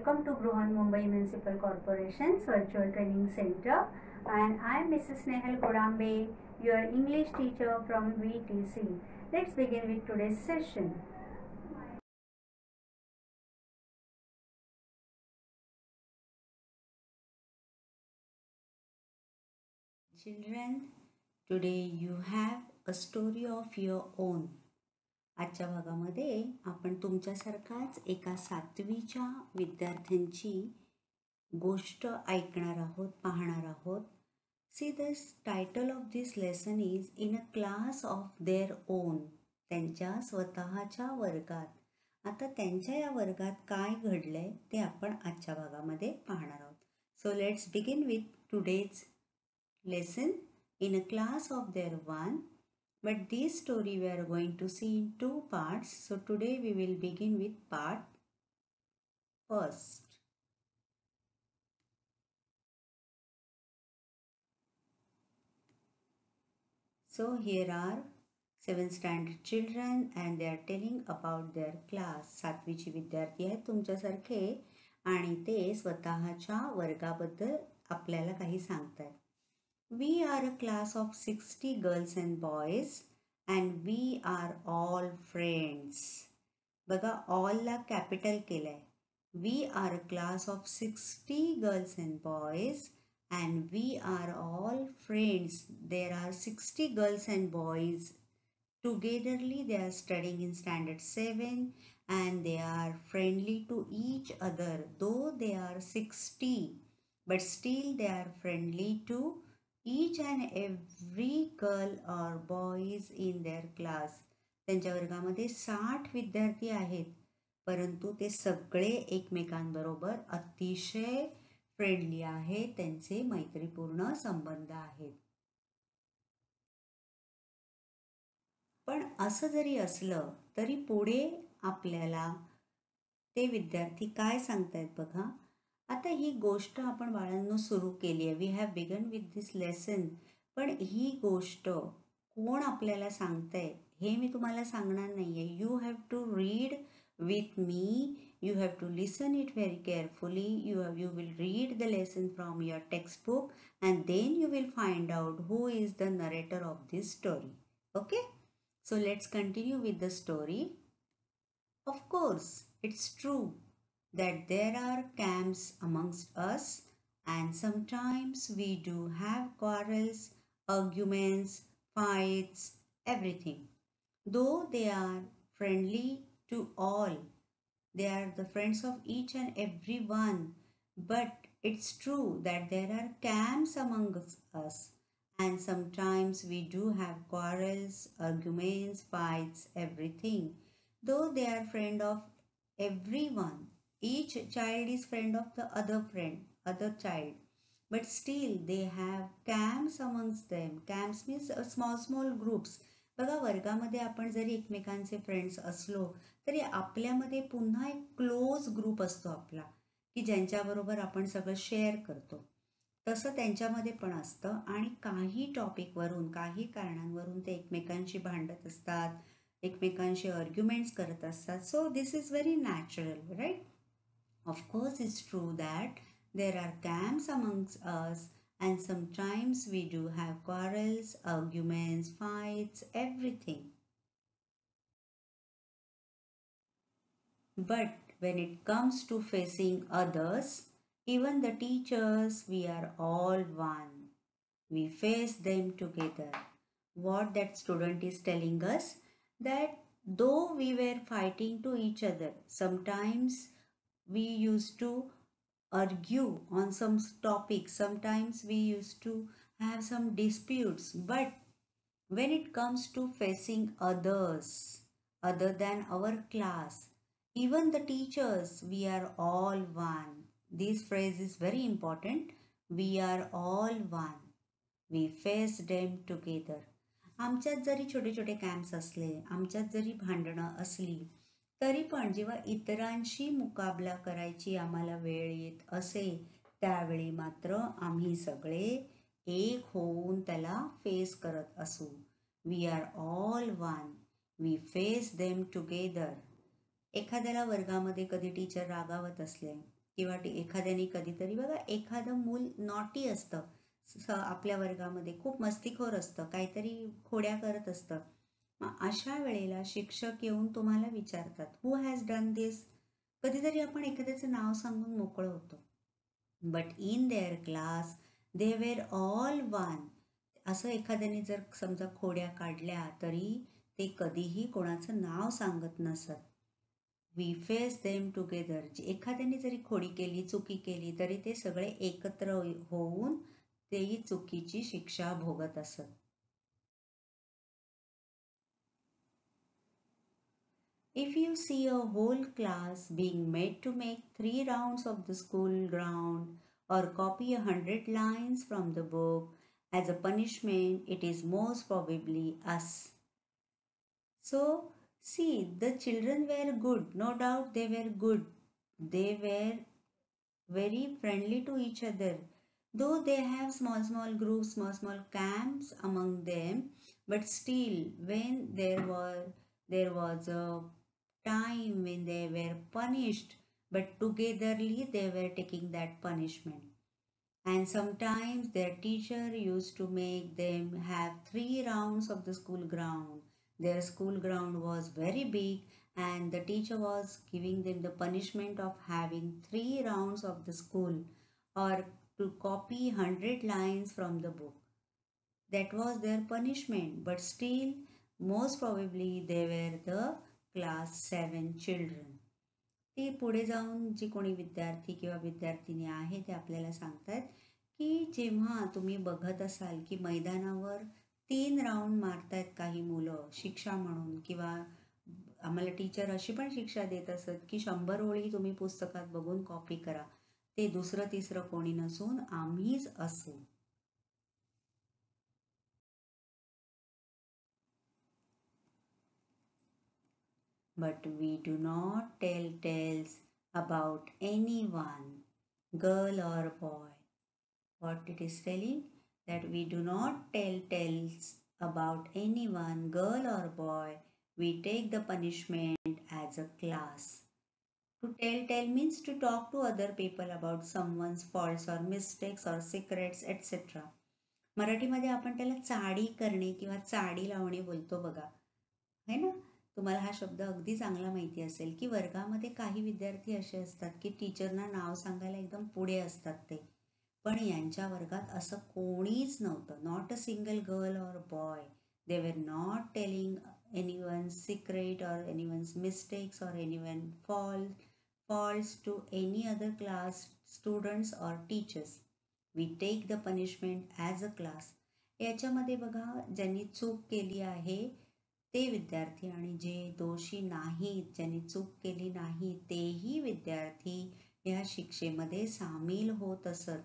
Welcome to Bruhan Mumbai Municipal Corporation's Virtual Training Center, and I am Mrs. Nehal Kodambe, your English teacher from VTC. Let's begin with today's session. Children, today you have a story of your own. आजच्या भागामध्ये आपण तुमच्यासारखाच एका 7वीच्या विद्यार्थ्यांची गोष्ट ऐकणार आहोत, पाहणार आहोत. See this title of this lesson is in a class of their own. त्यांच्या स्वतःच्या वर्गात. आता त्यांच्या या वर्गात काय घडलंय ते आपण आजच्या भागामध्ये पाहणार आहोत. So let's begin with today's lesson in a class of their one, but this story we are going to see in 2 parts. So today we will begin with part first. So here are 7th standard children and they are telling about their class. 7वीचे विद्यार्थी आहेत तुमच्यासारखे आणि ते स्वतःच्या वर्गाबद्दल आपल्याला काही सांगतात. We are a class of 60 girls and boys and we are all friends. बघा all ला capital केलंय. We are a class of 60 girls and boys and we are all friends. There are 60 girls and boys. Togetherly they are studying in standard 7 and they are friendly to each other. Though they are 60, but still they are friendly to each and every girl or boys in their class. त्यांच्या वर्गामध्ये 60 विद्यार्थी आहेत, परंतु ते सगळे एकमेकांबरोबर अतिशय friendly आहेत. त्यांचे मैत्रीपूर्ण संबंध आहेत. पण असं जरी असलं तरी पुढे आपल्याला ते विद्यार्थी काय सांगतायत बघा. आता ही गोष्ट आपण बाळांनो सुरू केली आहे. We have begun with this lesson. पण ही गोष्ट कोण आपल्याला सांगतंय हे मी तुम्हाला सांगणार नाही आहे. You have to read with me. You have to listen it very carefully. You will read the lesson from your textbook and then you will find out who is the narrator of this story. Okay, so let's continue with the story. Of course it's true that there are camps amongst us and sometimes we do have quarrels, arguments, fights, everything. Though they are friendly to all, they are the friends of each and every one, but it's true that there are camps among us and sometimes we do have quarrels, arguments, fights, everything. Though they are friend of everyone, each child is friend of the other child, but still they have camps amongst them. Camps means small groups. बघा, वर्गामध्ये आपण जरी एकमेकांचे friends असलो तरी आपल्यामध्ये पुन्हा एक close group असतो आपला, की ज्यांच्याबरोबर आपण सगळं शेअर करतो. तसं त्यांच्यामध्ये पण असतं आणि काही टॉपिकवरून, काही कारणांवरून ते एकमेकांशी भांडत असतात, एकमेकांशी आर्ग्युमेंट्स करत असतात. So this is very natural, right? Of course, it's true that there are camps amongst us and sometimes we do have quarrels, arguments, fights, everything. But when it comes to facing others, even the teachers, we are all one. We face them together. What that student is telling us, that though we were fighting to each other, sometimes we used to argue on some topics, sometimes we used to have some disputes, but when it comes to facing others other than our class, even the teachers, we are all one. This phrase is very important. We are all one. We face them together. आमच्यात जरी छोटे छोटे camps असले, आमच्यात जरी भांडणं असली, तरी पण जेव्हा इतरांशी मुकाबला करायची आम्हाला वेळ येत असे, त्यावेळी मात्र आम्ही सगळे एक होऊन त्याला फेस करत असू. We are all one. We face them together. एखाद्याला वर्गामध्ये कधी टीचर रागावत असले किंवा एखाद्याने कधीतरी बघा एखादं मूल नॉटी असतं, आपल्या वर्गामध्ये खूप मस्तीखोर असतं, काहीतरी खोड्या करत असतं. मग अशा वेळेला शिक्षक येऊन तुम्हाला विचारतात, हू हॅज डन दिस. कधीतरी आपण एखाद्याचं नाव सांगून मोकळं होतो. But in their class they were all one. असं एखाद्याने जर समजा खोड्या काढल्या तरी ते कधीही कोणाचं नाव सांगत नसत. We face them together. एखाद्याने जरी खोडी केली, चुकी केली, तरी ते सगळे एकत्र होऊन तेही चुकीची शिक्षा भोगत असत. If you see a whole class being made to make 3 rounds of the school ground or copy 100 lines from the book as a punishment, it is most probably us. So, see, the children were good. No doubt they were good. They were very friendly to each other. Though they have small groups, small camps among them, but still, when there was a time when they were punished, but togetherly they were taking that punishment. And sometimes their teacher used to make them have 3 rounds of the school ground. Their school ground was very big, and the teacher was giving them the punishment of having 3 rounds of the school or to copy 100 lines from the book. That was their punishment, but still, most probably, they were the class 7 children. ते पुढे जाऊन जी कोणी विद्यार्थी किंवा विद्यार्थिनी आहे ते आपल्याला सांगतात की जेव्हा तुम्ही बघत असाल की मैदानावर 3 राऊंड मारतायत काही मुलं शिक्षा म्हणून, किंवा आम्हाला टीचर अशी पण शिक्षा देत असत की 100 ओळी तुम्ही पुस्तकात बघून कॉपी करा, ते दुसरं तिसरं कोणी नसून आम्हीच असू. But we do not tell tales about anyone, girl or boy. What it is telling? That we do not tell tales about anyone, girl or boy. We take the punishment as a class. To tell tale means to talk to other people about someone's faults or mistakes or secrets, etc. मराठीमध्ये आपण त्याला चाडी करणे किंवा चाडी लावणे बोलतो बघा, है ना. तुम्हाला हा शब्द अगदी चांगला माहिती असेल की वर्गामध्ये काही विद्यार्थी असे असतात की टीचरना नाव सांगायला एकदम पुढे असतात ते, पण यांच्या वर्गात असं कोणीच नव्हतं. Not a single girl or boy. They were not telling anyone's secret or anyone's mistakes or anyone faults to any other class students or teachers. We take the punishment as a class. याच्यामध्ये बघा, ज्यांनी चूक केली आहे ते विद्यार्थी आणि जे दोषी नाहीत, ज्यांनी चूक केली नाही तेही विद्यार्थी या शिक्षेमध्ये सामील होत असत.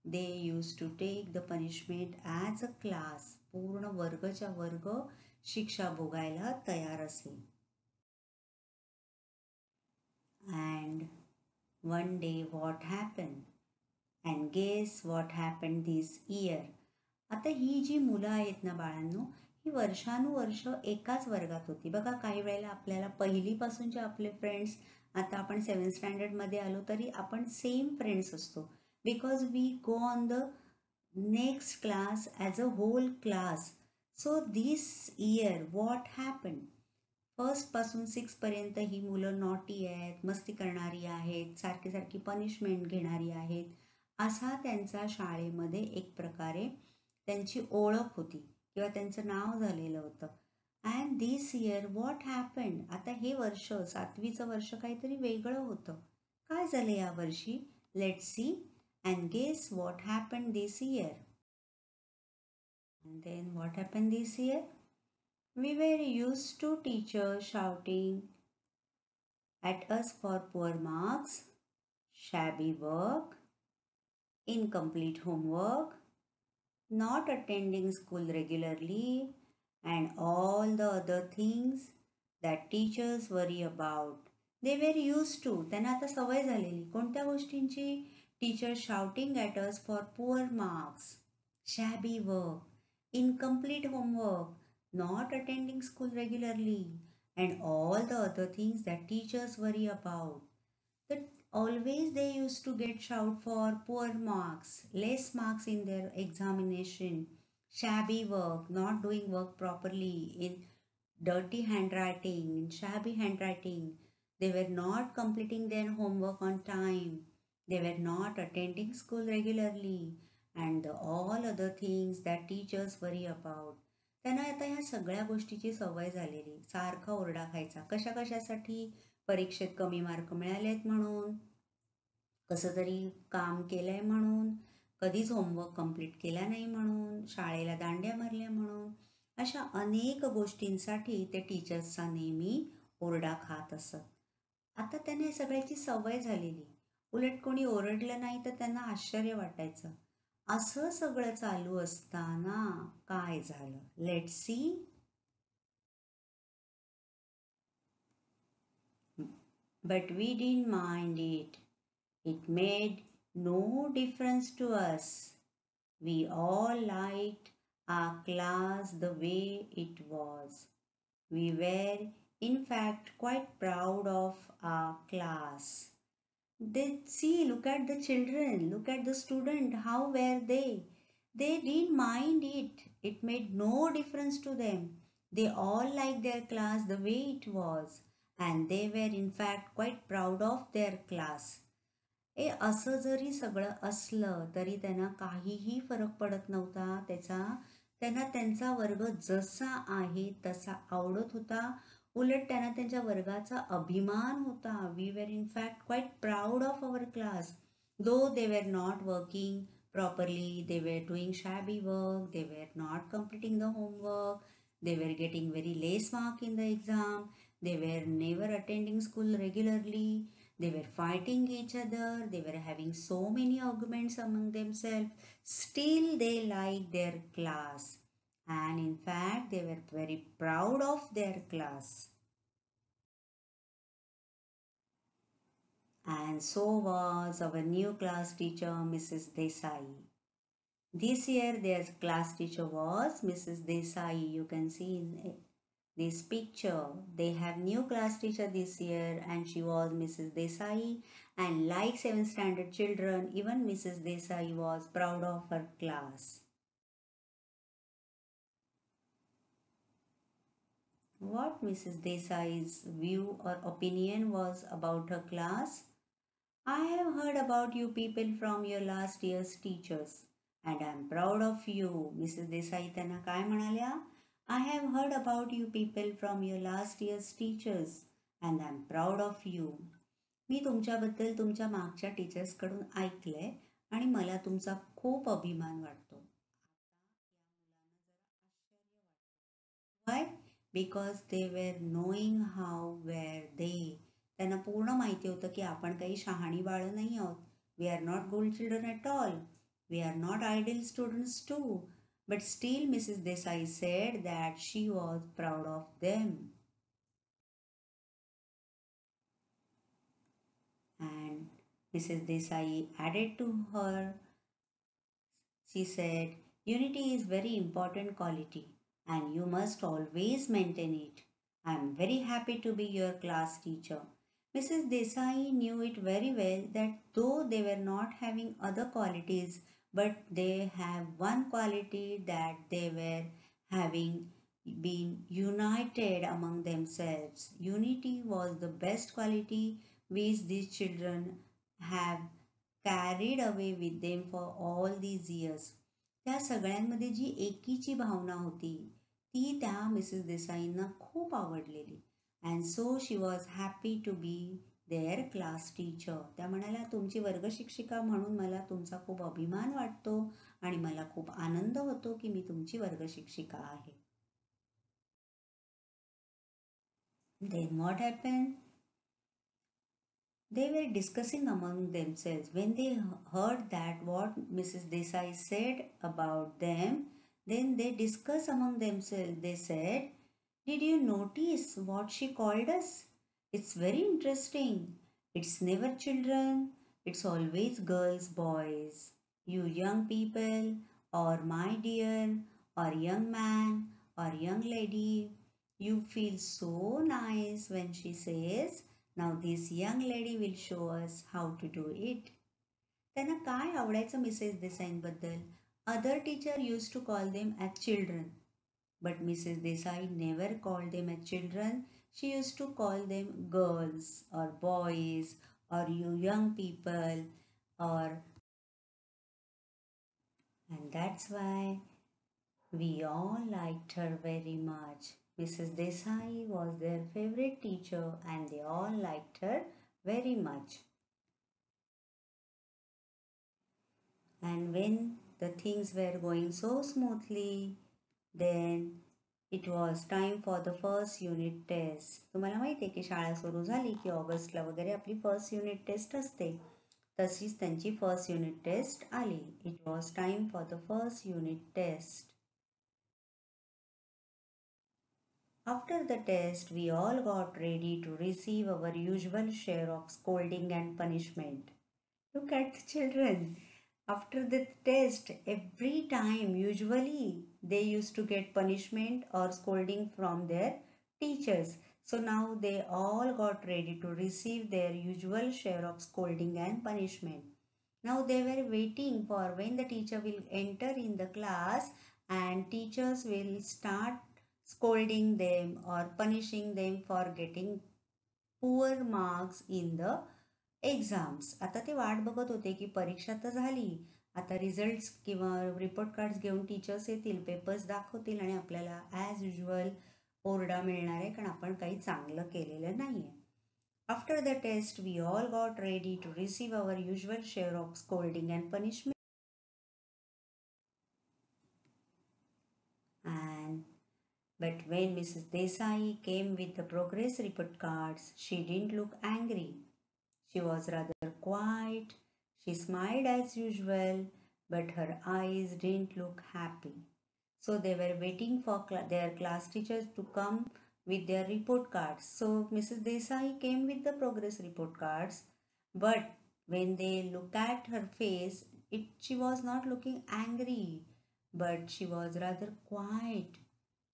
They use to take the punishment as a class. पूर्ण वर्गच्या वर्ग शिक्षा भोगायला तयार असेल. And one day what happen and guess what happen this year. आता ही जी मुलं आहेत ना बाळांनो, ही वर्षानुवर्ष एकाच वर्गात होती. बघा, काही वेळेला आपल्याला पहिलीपासूनचे आपले फ्रेंड्स, आता आपण 7th स्टँडर्डमध्ये आलो तरी आपण सेम फ्रेंड्स असतो, because we go on the next class as a whole class. So this year what happen. फर्स्टपासून 6पर्यंत ही मुलं नॉटी आहेत, मस्ती करणारी आहेत, सारखी सारखी पनिशमेंट घेणारी आहेत, असा त्यांचा शाळेमध्ये एक प्रकारे त्यांची ओळख होती किंवा त्यांचं नाव झालेलं होतं. And this year what happen. आता हे वर्ष, 7वीचं वर्ष काहीतरी वेगळं होतं. काय झालं या वर्षी? Let's see and guess what happen this year. And then what happen this year? We were used to teachers shouting at us for poor marks, shabby work, incomplete homework, not attending school regularly, and all the other things that teachers worry about. They were used to. त्यांना आता सवय झालेली कोणत्या गोष्टींची? Teacher shouting at us for poor marks, shabby work, incomplete homework, not attending school regularly, and all the other things that teachers worry about. तर always they used to get shout for poor marks, less marks in their examination, shabby work, not doing work properly, in dirty handwriting, in shabby handwriting. They were not completing their homework on time. They were not attending school regularly, and all other things that teachers worry about. त्यांना आता ह्या सगळ्या गोष्टीची सवय झालेली. सारखा ओरडा खायचा. कशासाठी? परीक्षेत कमी मार्क मिळालेत म्हणून, कसं तरी काम केलंय म्हणून, कधीच होमवर्क कंप्लीट केला नाही म्हणून, शाळेला दांड्या मारल्या म्हणून, अशा अनेक गोष्टींसाठी ते टीचर्सचा नेहमी ओरडा खात असत. आता त्यांना या सगळ्याची सवय झालेली. उलट कोणी ओरडलं नाही तर त्यांना आश्चर्य वाटायचं. असं सगळं चालू असताना काय झालं? Let's see. But we didn't mind it. It made no difference to us. We all liked our class the way it was. We were, in fact, quite proud of our class. Look at the children, look at the student, how were they? They didn't mind it. It made no difference to them. They all liked their class the way it was, and they were in fact quite proud of their class. असं जरी सगळं असलं तरी त्यांना काहीही फरक पडत नव्हता. त्यांना त्यांचा वर्ग जसा आहे तसा आवडत होता. उलट त्यांना त्यांच्या वर्गाचा अभिमान होता. We were in fact quite proud of our class. Though they were not working properly, they were doing shabby work, they were not completing the homework, they were getting very less mark in the exam, they were never attending school regularly, they were fighting each other, they were having so many arguments among themselves. Still they liked their class, and in fact they were very proud of their class. And so was our new class teacher, Mrs. Desai. This year their class teacher was Mrs. Desai. You can see in this picture. They have new class teacher this year and she was Mrs. Desai, and like 7th standard children, even Mrs. Desai was proud of her class. What Mrs. Desai's view or opinion was about her class? I have heard about you people from your last year's teachers and I am proud of you. Mrs. Desai त्यांना काय म्हणाल्या? I have heard about you people from your last year's teachers and I am proud of you. मी तुमच्याबद्दल तुमच्या मागच्या टीचर्सकडून ऐकलंय आणि मला तुमचा खूप अभिमान वाटतो. Why? Because they were knowing how were they. त्यांना पूर्ण माहिती होतं की आपण काही शहाणी बाळं नाही आहोत. We are not gold children at all. We are not ideal students too. But still Mrs. Desai said that she was proud of them. And Mrs. Desai added to her, she said, unity is very important quality and you must always maintain it. I am very happy to be your class teacher. Mrs. Desai knew it very well that though they were not having other qualities, but they have one quality, that they were having been united among themselves. Unity was the best quality which these children have carried away with them for all these years. त्या सगळ्यांमध्ये जी एकीची भावना होती ती त्या Mrs देसाईंना खूप आवडलेली. And so she was happy to be their class teacher. त्या म्हणाल्या, तुमची वर्गशिक्षिका म्हणून मला तुमचा खूप अभिमान वाटतो आणि मला खूप आनंद होतो की मी तुमची वर्गशिक्षिका आहे. Then what happened? They were discussing among themselves. When they heard that what Mrs. Desai said about them, then they discussed among themselves. They said, did you notice what she called us? It's very interesting. It's never children. It's always girls, boys. You young people, or my dear, or young man, or young lady, you feel so nice when she says Now this young lady will show us how to do it. त्यांना काय आवडायचं Mrs देसाईंबद्दल? Other teacher used to call them as children. But Mrs. Desai never called them as children. She used to call them girls or boys or you young people or and that's why we all liked her very much. Mrs. Desai was their favorite teacher and they all liked her very much. And when the things were going so smoothly, then it was time for the first unit test. तुम्हाला माहिती आहे की शाळा सुरू झाली की ऑगस्टला वगैरे आपली फर्स्ट युनिट टेस्ट असते. तशीच त्यांची फर्स्ट युनिट टेस्ट आली. It was time for the first unit test. After the test, we all got ready to receive our usual share of scolding and punishment. Look at the children. After the test, every time, usually, they used to get punishment or scolding from their teachers. So now they all got ready to receive their usual share of scolding and punishment. Now they were waiting for when the teacher will enter in the class and teachers will start scolding them or punishing them for getting poor marks in the exams. आता ते वाट बघत होते की परीक्षा तर झाली, आता results किंवा रिपोर्ट कार्ड्स घेऊन टीचर्स येतील, पेपर्स दाखवतील आणि आपल्याला ॲज युजल ओरडा मिळणार आहे कारण आपण काही चांगलं केलेलं नाही आहे. After the test we all got ready to receive our usual share of scolding and punishment. And but when Mrs. Desai came with the progress report cards, she didn't look angry. She was rather quiet. She smiled as usual, but her eyes didn't look happy. So they were waiting for their class teachers to come with their report cards. So Mrs. Desai came with the progress report cards, but when they looked at her face, she was not looking angry, but she was rather quiet.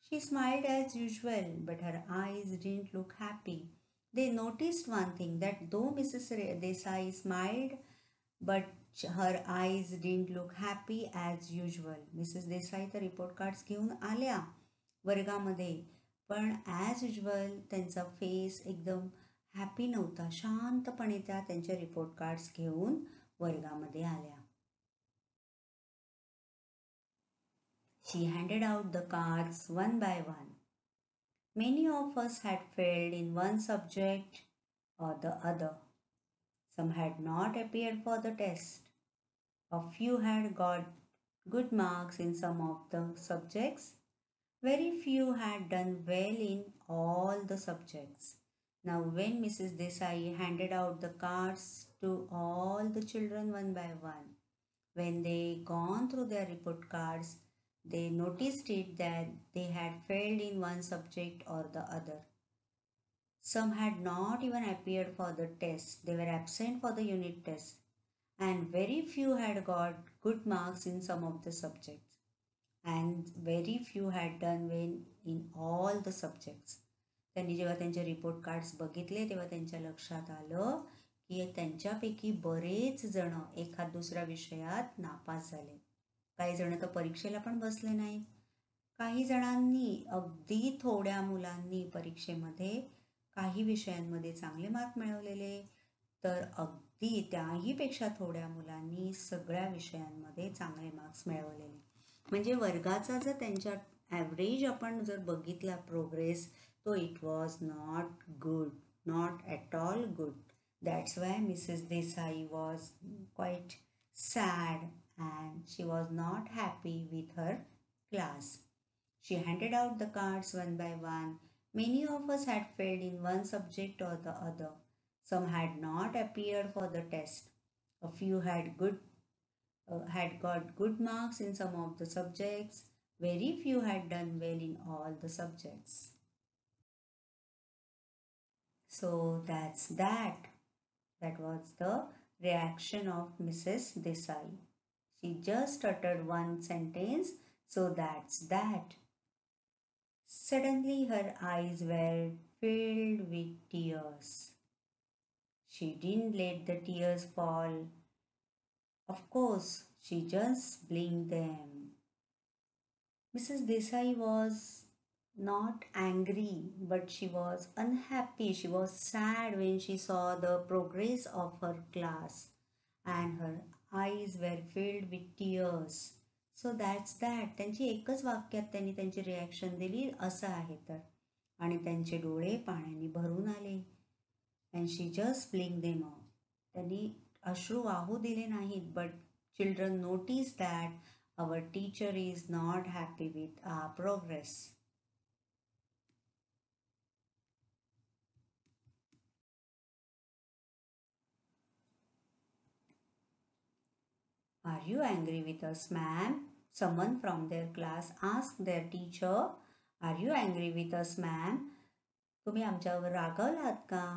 She smiled as usual, but her eyes didn't look happy. They noticed one thing, that though Mrs. Desai smiled, but her eyes didn't look happy as usual. Mrs Desai तर report cards घेऊन आल्या वर्गामध्ये, पण as usual त्यांचा face एकदम happy नव्हता. शांतपणे त्या त्यांचे रिपोर्ट कार्ड्स घेऊन वर्गामध्ये आल्या. She handed out the cards one by one. Many of us had failed in one subject or the other. Some had not appeared for the test. A few had got good marks in some of the subjects. Very few had done well in all the subjects. Now, when Mrs. Desai handed out the cards to all the children one by one, when they gone through their report cards, they noticed it that they had failed in one subject or the other. Some had not even appeared for the test. They were absent for the unit test. And very few had got good marks in some of the subjects. And very few had done well in all the subjects. त्यांनी जेव्हा त्यांचे report cards बघितले तेव्हा त्यांच्या लक्षात आलं की त्यांच्यापैकी बरेच जण एखाद दुसऱ्या विषयात नापास झाले. काही जण तर परीक्षेला पण बसले नाहीत. काही जणांनी, अगदी थोड्या मुलांनी परीक्षेमध्ये काही विषयांमध्ये चांगले मार्क मिळवलेले, तर अगदी त्याहीपेक्षा थोड्या मुलांनी सगळ्या विषयांमध्ये चांगले मार्क्स मिळवलेले. म्हणजे वर्गाचा जर त्यांच्या ॲव्हरेज आपण जर बघितला प्रोग्रेस, तो it was not good, not at all good. That's why Mrs Desai was quite sad and she was not happy with her class. She handed out the cards one by one. Many of us had failed in one subject or the other. Some had not appeared for the test. A few had got good marks in some of the subjects. Very few had done well in all the subjects. So that's that. That was the reaction of Mrs. Desai. She just uttered one sentence, so that's that. Suddenly her eyes were filled with tears. She didn't let the tears fall. Of course, she just blinked them. Mrs. Desai was not angry, but she was unhappy. She was sad when she saw the progress of her class, and her eyes were filled with tears. So that's that. त्यांची एकच वाक्यात त्यांनी त्यांची reaction दिली असं आहे तर. आणि त्यांचे डोळे पाण्याने भरून आले. And she just blink them out. त्यांनी अश्रू वाहू दिले नाहीत. But children notice that our teacher is not happy with our progress. Are you angry with us, ma'am? Someone from their class asked their teacher. Are you angry with us, ma'am? तुम्ही आमच्यावर रागावलात का?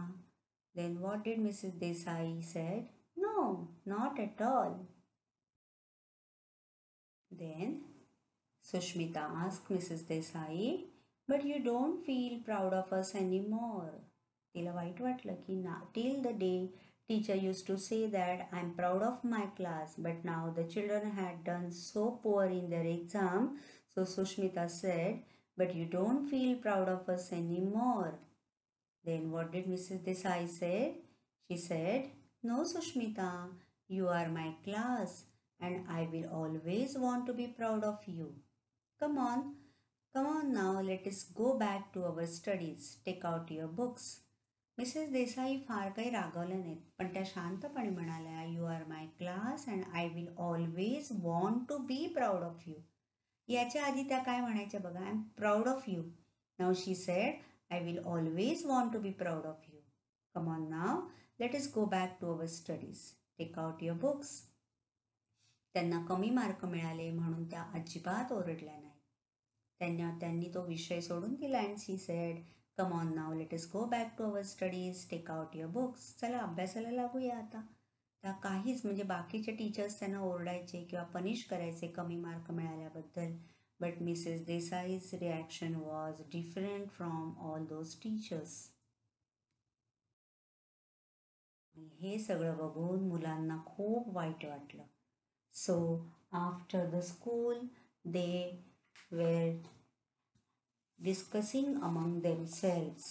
Then what did Mrs. Desai said? No, not at all. Then Sushmita asked Mrs. Desai, but you don't feel proud of us anymore. तिला white वाटलं की ना till the day teacher used to say that I'm proud of my class, but now the children had done so poor in their exam. So Sushmita said, but you don't feel proud of us anymore. Then what did Mrs. Desai say? She said, no Sushmita, you are my class and I will always want to be proud of you. Come on now, let us go back to our studies. Take out your books. Mrs Desai फार काही रागवल्या नाहीत, पण त्या शांतपणे म्हणाल्या, you are my class and I will always want to be proud of you. याच्या आधी त्या काय म्हणायच्या बघा, I am proud of you. Now she said, I will always want to be proud of you. Come on now, let us go back to our studies. Take out your books. त्यांना कमी mark मिळाले म्हणून त्या अजिबात ओरडल्या नाही. त्यांनी तो विषय सोडून दिला. And she said, come on now, let us go back to our studies. Take out your books. चला अभ्यासाला लागूया आता. त्या काहीच म्हणजे बाकीचे टीचर्स त्यांना ओरडायचे किंवा पनिश करायचे कमी मार्क मिळाल्याबद्दल. But Mrs Desai's reaction was different from all those teachers. हे सगळं बघून मुलांना खूप वाईट वाटलं. So after the school they were discussing among themselves.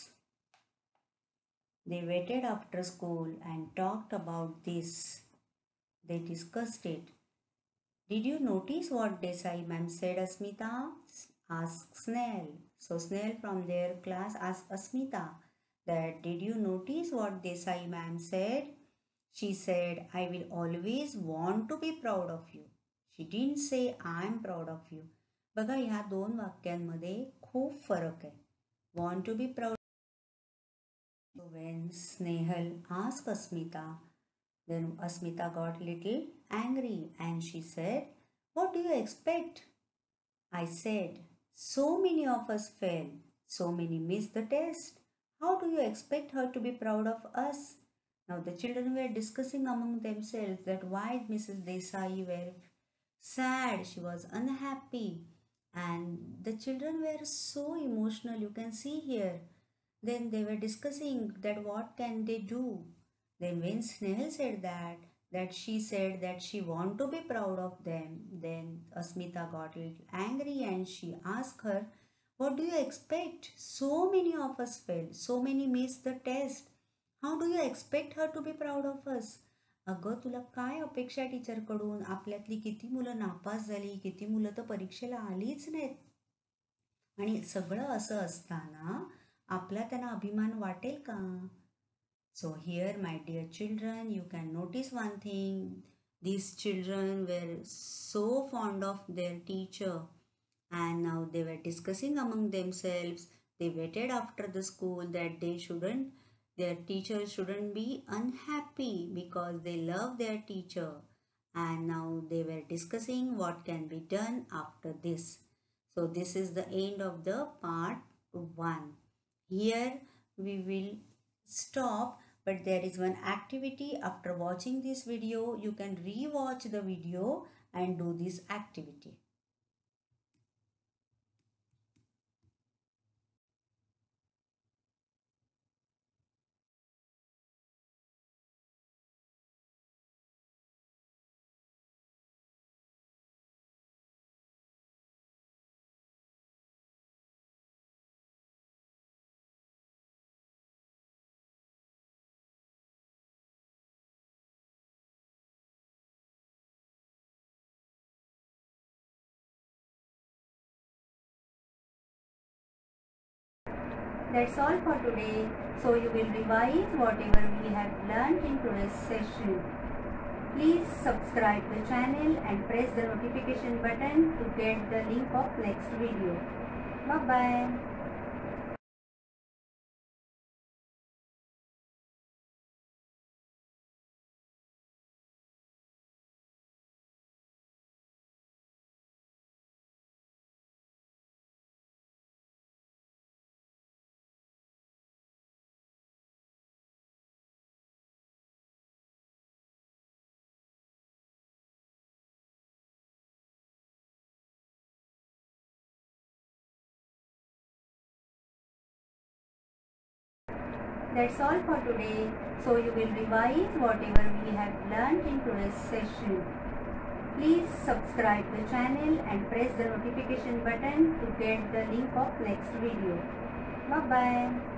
They waited after school and talked about this. They discussed it. Did you notice what Desai ma'am said, Asmita? Asked Snell. So Snell from their class asked Asmita that, did you notice what Desai ma'am said? She said, I will always want to be proud of you. She didn't say I am proud of you. बघा ह्या दोन वाक्यांमध्ये खूप फरक आहे. Want to be proud. When Snehal asked Asmita, then Asmita got little angry and she said, what do you expect? I said, so many of us fail, so many missed the test. How do you expect her to be proud of us? Now the children were discussing among themselves that why Mrs. Desai were sad, she was unhappy. And the children were so emotional, you can see here. Then they were discussing that what can they do. Then when Snehal said that she said that she want to be proud of them, then Asmita got a little angry and she asked her, what do you expect? So many of us failed, so many missed the test. How do you expect her to be proud of us? अगं तुला काय अपेक्षा टीचरकडून? आपल्यातली किती मुलं नापास झाली, किती मुलं तर परीक्षेला आलीच नाहीत. आणि सगळं असं असताना आपला त्यांना अभिमान वाटेल का? So here my dear children, you can notice one thing. these children were so fond of their teacher and now they were discussing among themselves. They waited after the school that their teacher shouldn't be unhappy because they love their teacher. And now they were discussing what can be done after this. So this is the end of the part 1. Here we will stop, but there is one activity. After watching this video, you can re-watch the video and do this activity. That's all for today. So you will revise whatever we have learned in today's session. Please subscribe the channel and press the notification button to get the link of next video. Bye-bye. That's all for today. So you will revise whatever we have learned in today's session. Please subscribe the channel and press the notification button to get the link of next video. Bye-bye.